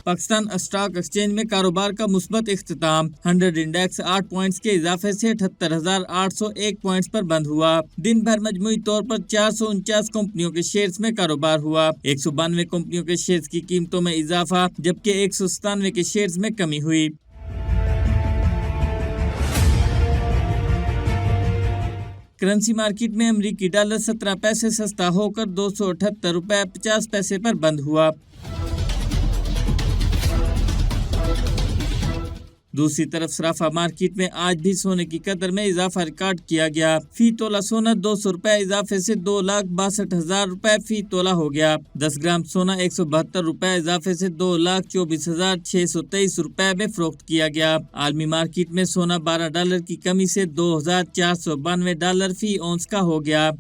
Pakistan stock exchange में कारोबार का मुस्बत इख्तिताम। 100 इंडेक्स 8 पॉइंट्स के इजाफे से 78,801 पॉइंट्स पर बंद हुआ। दिन भर मजमूई तौर पर 449 कंपनियों के शेयर्स में कारोबार हुआ। 192 कंपनियों के शेयर्स की कीमतों में इजाफा जबकि 197 के शेयर्स में कमी हुई। करेंसी मार्केट में अमरीकी डॉलर 17 पैसे सस्ता होकर 278 रुपए 50 पैसे पर बंद हुआ। दूसरी तरफ सराफा मार्केट में आज भी सोने की कदर में इजाफा रिकॉर्ड किया गया। फी तोला सोना 200 रुपए इजाफे से 2,62,000 रुपए फी तोला हो गया। 10 ग्राम सोना 172 रुपए इजाफे से 2,24,623 रुपए में फरोख्त किया गया। आलमी मार्केट में सोना $12 की कमी से $2,492 फी औंस का हो गया।